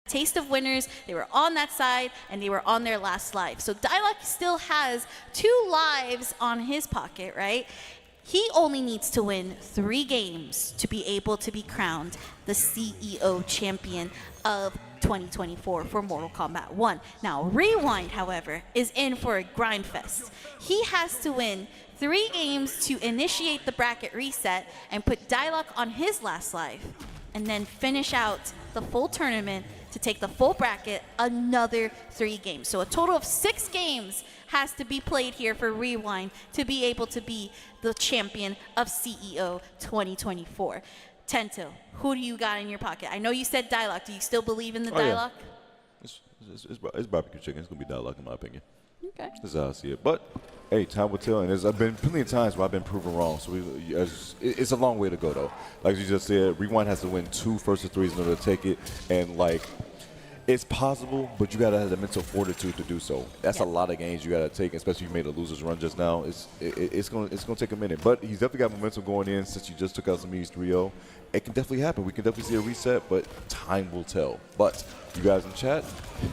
taste of winners. They were on that side, and they were on their last life. So DYLOCH still has 2 lives on his pocket, right? He only needs to win 3 games to be able to be crowned the CEO champion of 2024 for Mortal Kombat 1. Now, Rewind, however, is in for a grind fest. He has to win 3 games to initiate the bracket reset and put DYLOCH on his last life, and then finish out the full tournament to take the full bracket, another 3 games. So a total of 6 games has to be played here for Rewind to be able to be the champion of CEO 2024. Tento, who do you got in your pocket? I know you said DYLOCH. Do you still believe in the DYLOCH? Yeah. It's barbecue chicken. It's going to be DYLOCH in my opinion. Okay. That's how I see it. But, hey, time will tell. And there's been plenty of times where I've been proven wrong. So it's a long way to go, though. Like you just said, Rewind has to win 2 first to 3s in order to take it. And, like, it's possible, but you got to have the mental fortitude to do so. That's a lot of games you got to take, especially if you made a loser's run just now. It's going to take a minute. But he's definitely got momentum going in since you just took out some East 3-0. It can definitely happen. We can definitely see a reset, but time will tell. But you guys in chat,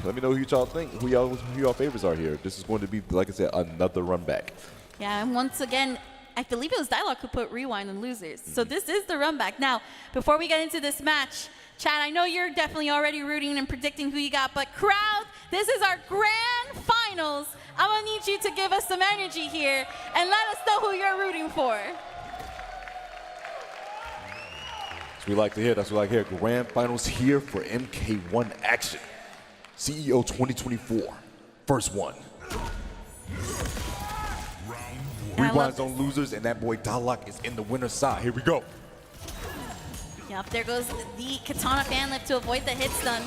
let me know who y'all think, who y'all favorites are here. This is going to be, like I said, another run back. Yeah, and once again, I believe it was DYLOCH who put Rewind in losers. So this is the run back. Now, before we get into this match, Chad, I know you're definitely already rooting and predicting who you got, but crowd, this is our grand finals. I'm gonna need you to give us some energy here and let us know who you're rooting for. That's what we like to hear. That's what we like to hear. Grand finals here for MK1 action. CEO 2024, first one. Rewind's on losers, and that boy DYLOCH is in the winner's side. Here we go. Yep, there goes the Katana fan lift to avoid the hit stun.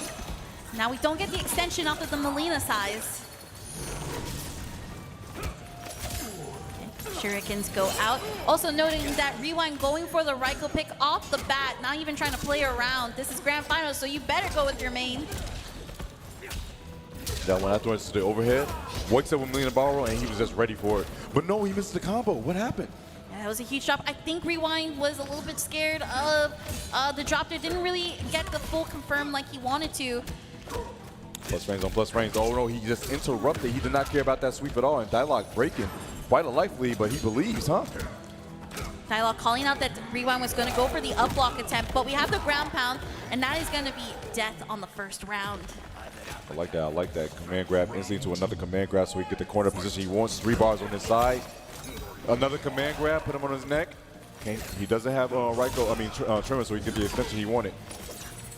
Now we don't get the extension off of the Melina size. Okay, shurikens go out. Also noting that Rewind going for the Raikou pick off the bat, not even trying to play around. This is grand finals, so you better go with your main. That one afterwards to the overhead. Wakes up with Melina borrow, and he was just ready for it. But no, he missed the combo. What happened? Yeah, that was a huge drop. I think Rewind was a little bit scared of the drop there. Didn't really get the full confirm like he wanted to. Plus frames on plus frames. Oh no, he just interrupted. He did not care about that sweep at all. And DYLOCH breaking quite a life lead, but he believes, huh? DYLOCH calling out that Rewind was going to go for the up block attempt, but we have the ground pound, and that is going to be death on the first round. I like that. I like that. Command grab instantly to another command grab so he get the corner position he wants. 3 bars on his side. Another command grab, put him on his neck. Okay. He doesn't have Trimmer, so he can get the extension he wanted.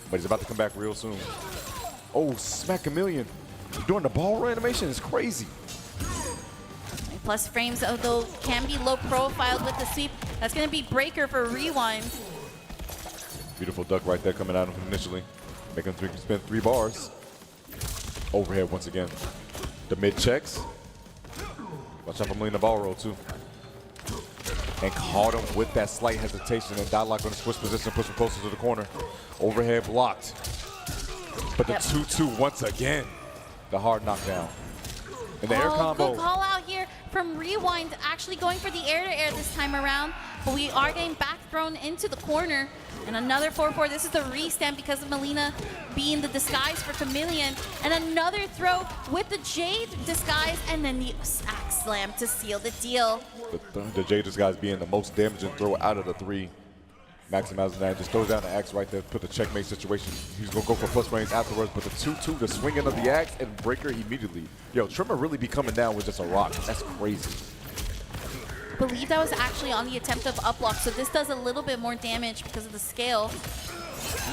But he's about to come back real soon. Oh, smack a million. Doing the ball animation is crazy. Plus frames, although can be low profiled with the sweep. That's going to be breaker for Rewind. Beautiful duck right there coming out of him initially. Making him spend 3 bars. Overhead once again. The mid checks. Watch out for Melina ball roll too. And caught him with that slight hesitation, and DYLOCH going to switch position, push him closer to the corner. Overhead blocked. But the 2-2 once again. The hard knockdown. And the air combo. Good call out here from Rewind, actually going for the air-to-air this time around. But we are getting back thrown into the corner. And another 4-4. This is the restamp because of Melina being the disguise for Chameleon. And another throw with the Jade disguise, and then the axe slam to seal the deal. The Jade disguise being the most damaging throw out of the 3. Maximizing that, just throws down the axe right there, put the checkmate situation. He's going to go for plus range afterwards, but the 2-2, the swinging of the axe, and breaker immediately. Yo, Trimmer really be coming down with just a rock. That's crazy. I believe that was actually on the attempt of uplock, so this does a little bit more damage because of the scale.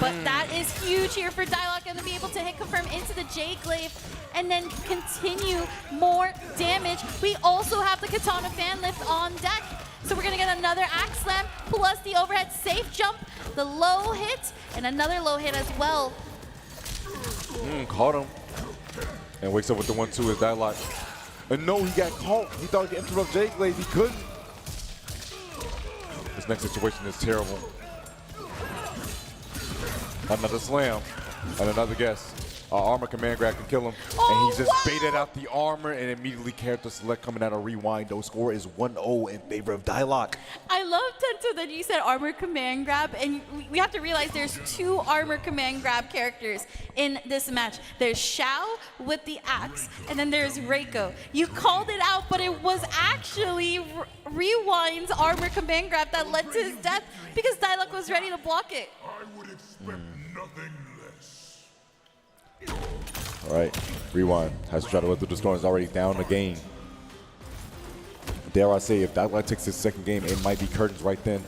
But that is huge here for DYLOCH, going to be able to hit confirm into the Jade Glaive and then continue more damage. We also have the Katana fan lift on deck. So we're going to get another axe slam, plus the overhead safe jump, the low hit, and another low hit as well. Caught him. And wakes up with the 1-2 is DYLOCH. And no, he got caught. He thought he could interrupt Jade Glaive. He couldn't. This next situation is terrible. Another slam. And another guess. armor command grab can kill him. Oh, and he just wow. baited out the armor and immediately character select coming out of rewind. Though score is 1-0 in favor of DYLOCH. I love, Tento, that you said armor command grab, and we have to realize there's 2 armor command grab characters in this match. There's Xiao with the axe, and then there's Reiko. You called it out, but it was actually Rewind's armor command grab that led to his death because DYLOCH was ready to block it. I would expect nothing less. All right, rewind has to try to weather the storm. Is already down the game. Dare I say, if DYLOCH takes his second game, it might be curtains right then.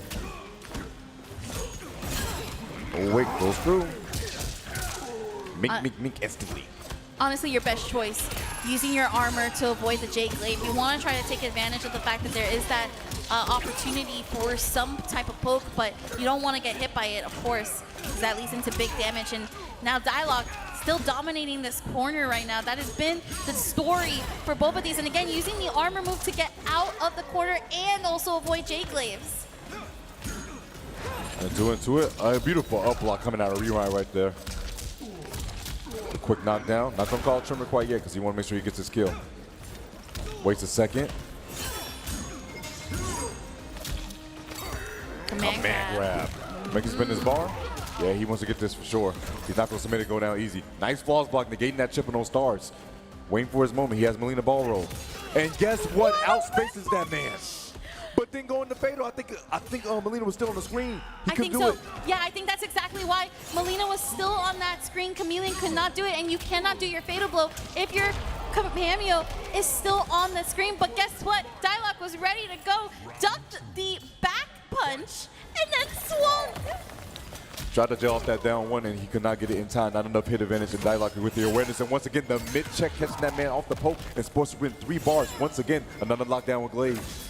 Oh wait, goes through. Mink instantly. Honestly, your best choice, using your armor to avoid the J Glaive. You want to try to take advantage of the fact that there is that opportunity for some type of poke, but you don't want to get hit by it, of course, because that leads into big damage. And now DYLOCH still dominating this corner right now. That has been the story for both of these. And again, using the armor move to get out of the corner and also avoid J Glaives. And two into it, a beautiful up block coming out of rewind right there. A quick knockdown. Not gonna call Trimmer quite yet because he want to make sure he gets his kill. Waits a second. Command grab. Make him spin his bar. Yeah, he wants to get this for sure. He's not gonna submit it, go down easy. Nice flaws block, negating that chip on those stars. Waiting for his moment. He has Melina ball roll. And guess what? Outspaces that man. But then going to fatal, I think Melina was still on the screen. He couldn't do it. Yeah, I think that's exactly why Melina was still on that screen. Chameleon could not do it, and you cannot do your fatal blow if your cameo is still on the screen. But guess what? DYLOCH was ready to go, ducked the back punch, and then swung. Tried to gel off that down one, and he could not get it in time. Not enough hit advantage, and DYLOCH with the awareness. And once again, the mid check catching that man off the poke, and supposed to win 3 bars. Once again, another lockdown with Glaive.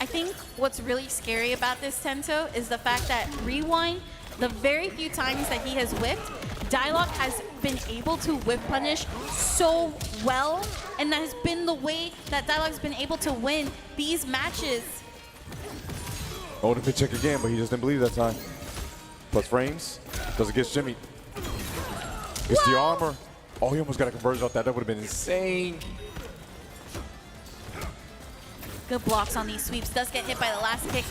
I think what's really scary about this, Tento, is the fact that Rewind, the very few times that he has whipped, DYLOCH has been able to whip punish so well, and that has been the way that DYLOCH has been able to win these matches. Oh, the mid check again, but he just didn't believe that time. Plus frames, doesn't get shimmy. It's the armor. Oh, he almost got a conversion off that. That would have been insane. Good blocks on these sweeps. Does get hit by the last kick.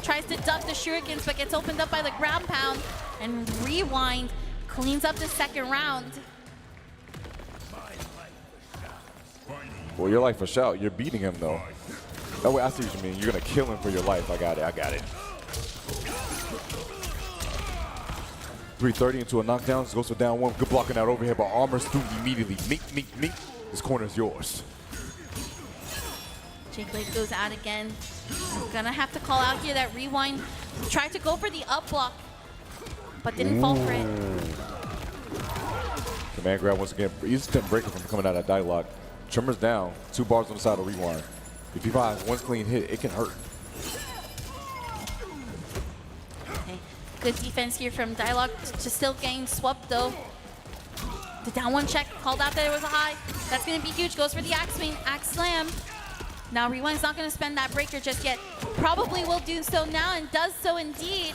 Tries to duck the shurikens, but gets opened up by the ground pound. And Rewind cleans up the second round. Well, your life for shout. You're beating him, though. Oh, wait, I see what you mean. You're going to kill him for your life. I got it. 330 into a knockdown. Goes for down one. Good blocking out overhead, but armor's through immediately. Mink. This corner is yours. J Glaive goes out again. I'm gonna have to call out here that Rewind tried to go for the up block, but didn't fall for it. Command grab once again. Instant breaker from coming out of DYLOCH. Tremors down. 2 bars on the side of Rewind. If he finds one clean hit, it can hurt. Okay. Good defense here from DYLOCH to still getting swept though. The down one check called out that it was a high. That's gonna be huge. Goes for the axe swing, axe slam. Now Rewind's not going to spend that breaker just yet. Probably will do so now and does so indeed.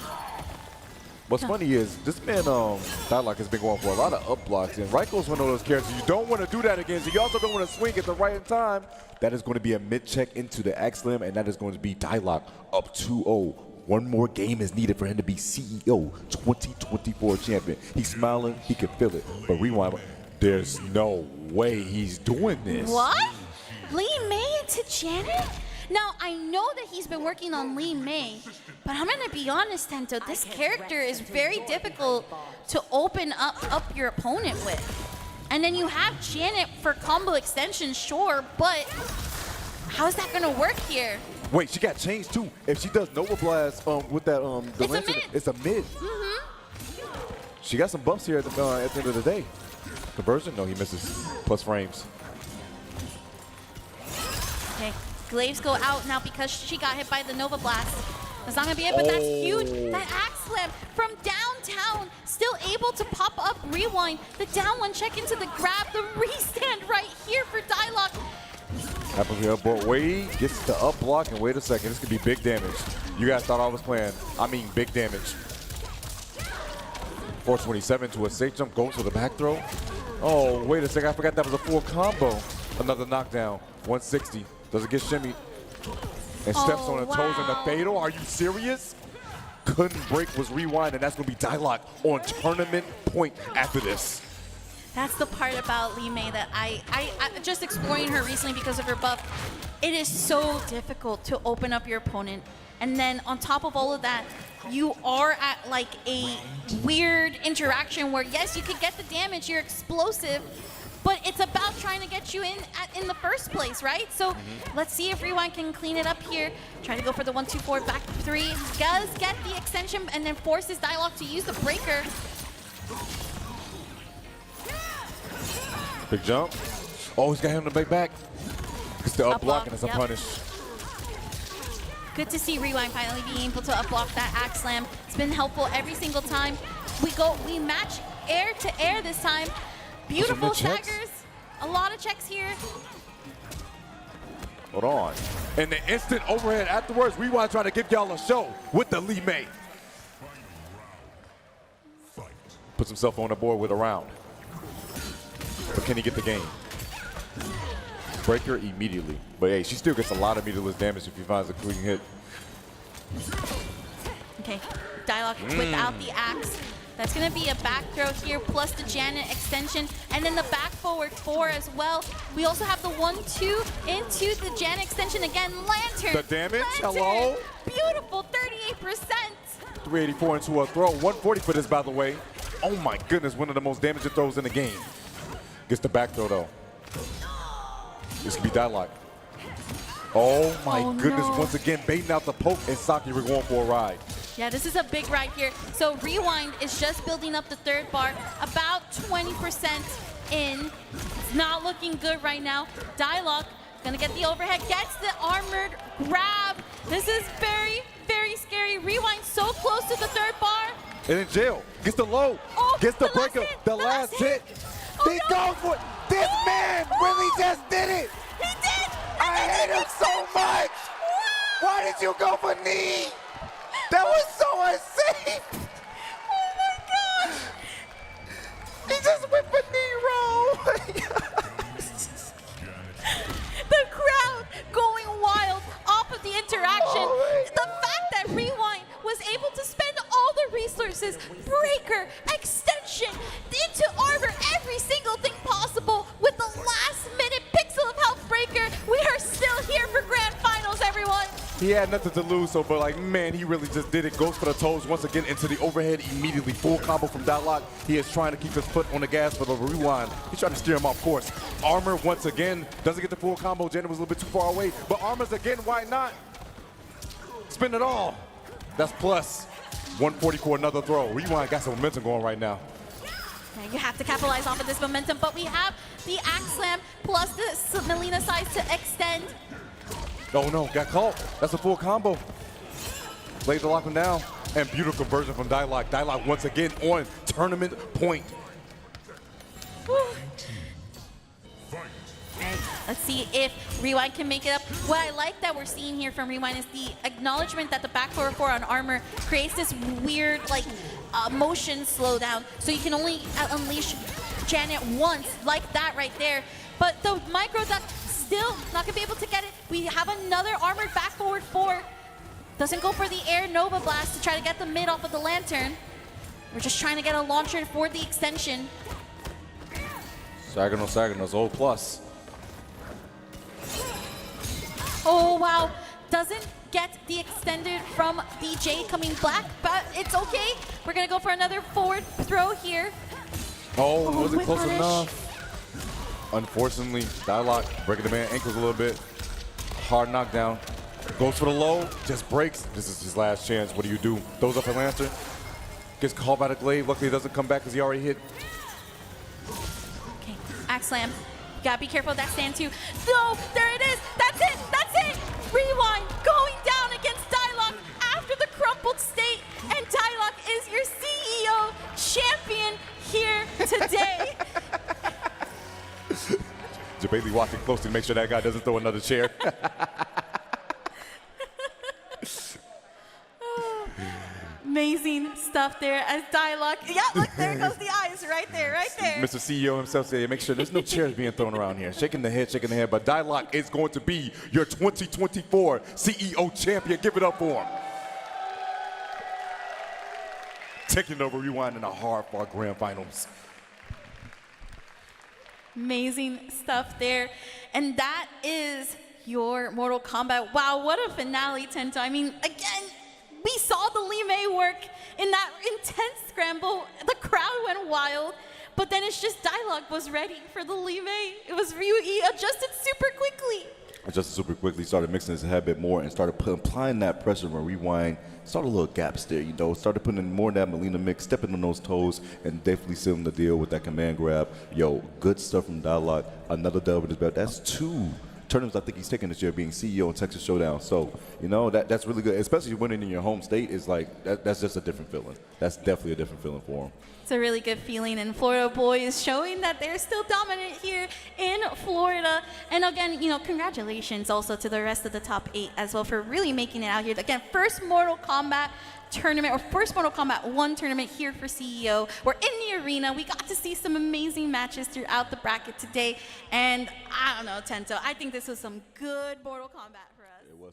What's funny is this man, DYLOCH has been going for a lot of up blocks, and Reiko's one of those characters you don't want to do that against. You also don't want to swing at the right time. That is going to be a mid check into the axe slam, and that is going to be DYLOCH up 2-0. One more game is needed for him to be CEO 2024 champion. He's smiling, he can feel it. But Rewind, there's no way he's doing this. What? Lee May into Janet? Now, I know that he's been working on Lee May, but I'm going to be honest, Tento, this character is very difficult to open up your opponent with. And then you have Janet for combo extension, sure, but how is that going to work here? Wait, she got changed too. If she does Nova Blast with that the It's a mid. it's a mid. She got some buffs here at the end of the day. Conversion? No, he misses. Plus frames. Okay, Glaives go out now because she got hit by the Nova Blast. That's not gonna be it, but that's huge. That axe slam from downtown, still able to pop up Rewind. The down one check into the grab, the restand right here for DYLOCH. Happens here, but Wade gets the up block, and wait a second, this could be big damage. You guys thought I was playing. I mean big damage. 427 to a safe jump, goes for the back throw. Oh, wait a second, I forgot that was a full combo. Another knockdown, 160, doesn't get shimmied. And steps on her toes in the fatal, are you serious? Couldn't break, was rewind, and that's gonna be DYLOCH on tournament point after this. That's the part about Li Mei that I just exploring her recently because of her buff. It is so difficult to open up your opponent. And then on top of all of that, you are at like a weird interaction where yes, you can get the damage, you're explosive, but it's about trying to get you in the first place, right? So let's see if Rewind can clean it up here. Trying to go for the 1-2-4 back 3. Does get the extension and then forces DYLOCH to use the breaker. Big jump. Oh, he's got him to make back. It's the up block and it's a yep. punish. Good to see Rewind finally being able to up block that axe slam. It's been helpful every single time. We match air to air this time. Beautiful staggers. A lot of checks here. Hold on. And the instant overhead afterwards, Rewind trying to give y'all a show with the Li Mei. Puts himself on the board with a round. But can he get the game? Breaker immediately. But hey, she still gets a lot of meterless damage if he finds a clean hit. Okay, DYLOCH without the axe. That's gonna be a back throw here, plus the Janet extension, and then the back forward 4 as well. We also have the 1-2 into the Janet extension again. Lantern. The damage, Lantern. hello? Beautiful, 38%. 384 into a throw. 140 for this, by the way. Oh my goodness, one of the most damaging throws in the game. Gets the back throw though. This could be DYLOCH. Oh my goodness, no. once again baiting out the poke, and Saki, we're going for a ride. Yeah, this is a big ride here. So Rewind is just building up the third bar, about 20% in. It's not looking good right now. DYLOCH gonna get the overhead, gets the armored grab. This is very, very scary. Rewind so close to the third bar. And in jail, gets the low, gets the breaker, the last hit. He goes for it. This man really just did it. He did! I hate him so much. Why did you go for knee? That was so unsafe. Oh my God! He just went for knee roll. The crowd going wild off of the interaction. The fact that Rewind was able to spend all the resources, breaker, extension, into armor, every single thing possible with the last minute pixel of health breaker. We are still here for grand finals, everyone. He had nothing to lose, so but like, man, he really just did it. Goes for the toes once again into the overhead immediately. Full combo from DYLOCH. He is trying to keep his foot on the gas for the Rewind. He's trying to steer him off course. Armor once again. Doesn't get the full combo. Janet was a little bit too far away, but Armor's again, why not? Spin it all. That's plus 140 for another throw. Rewind got some momentum going right now. Yeah, you have to capitalize off of this momentum, but we have the axe slam plus the Melina size to extend. Oh no, got caught. That's a full combo. Laid to lock him down. And beautiful conversion from DYLOCH. DYLOCH once again on tournament point. Right, let's see if Rewind can make it up. What I like that we're seeing here from Rewind is the acknowledgement that the back forward 4 on armor creates this weird like motion slowdown. So you can only unleash Janet once, like that right there. But the micro duck still not gonna be able to get it. We have another armored back forward 4. Doesn't go for the air Nova Blast to try to get the mid off of the lantern. We're just trying to get a launcher for the extension. Saginaw, old plus. Oh, wow. Doesn't get the extended from DJ coming back, but it's okay. We're going to go for another forward throw here. Oh, wasn't close punish. enough. Unfortunately, DYLOCH breaking the man ankles a little bit. Hard knockdown. Goes for the low, just breaks. This is his last chance. What do you do? Throws up a lantern. Gets called by the glaive. Luckily, he doesn't come back because he already hit. Okay, axe slam. You gotta be careful of that stand too. No, there it is. That's it. That's it. Rewind going down against DYLOCH after the crumpled state. And DYLOCH is your CEO champion here today. Jabali watching closely to make sure that guy doesn't throw another chair. Amazing stuff there as DYLOCH. Yeah, look, there goes the eyes right there, right there. Mr. CEO himself said, make sure there's no chairs being thrown around here. Shaking the head, but DYLOCH is going to be your 2024 CEO champion. Give it up for him. Taking over Rewind in the hard-fought grand finals. Amazing stuff there. And that is your Mortal Kombat. Wow, what a finale, Tento. I mean, again, we saw the Lime work in that intense scramble. The crowd went wild. But then it's just DYLOCH was ready for the Lime. It was he adjusted super quickly. Adjusted super quickly, started mixing his head a bit more and started applying that pressure when Rewind. Started a little gaps there, you know. Started putting in more of that Melina mix, stepping on those toes, and definitely sealing the deal with that command grab. Yo, good stuff from DYLOCH. Another dub with his belt. That's 2 tournaments I think he's taking this year, being CEO in Texas Showdown. So, you know, that's really good. Especially winning in your home state is like, that's just a different feeling. That's definitely a different feeling for him. It's a really good feeling, and Florida boys showing that they're still dominant here in Florida. And again, you know, congratulations also to the rest of the top 8 as well for really making it out here. Again, first Mortal Kombat tournament, or first Mortal Kombat 1 tournament here for CEO. We're in the arena. We got to see some amazing matches throughout the bracket today. And I don't know, Tento, I think this was some good Mortal Kombat for us. It was.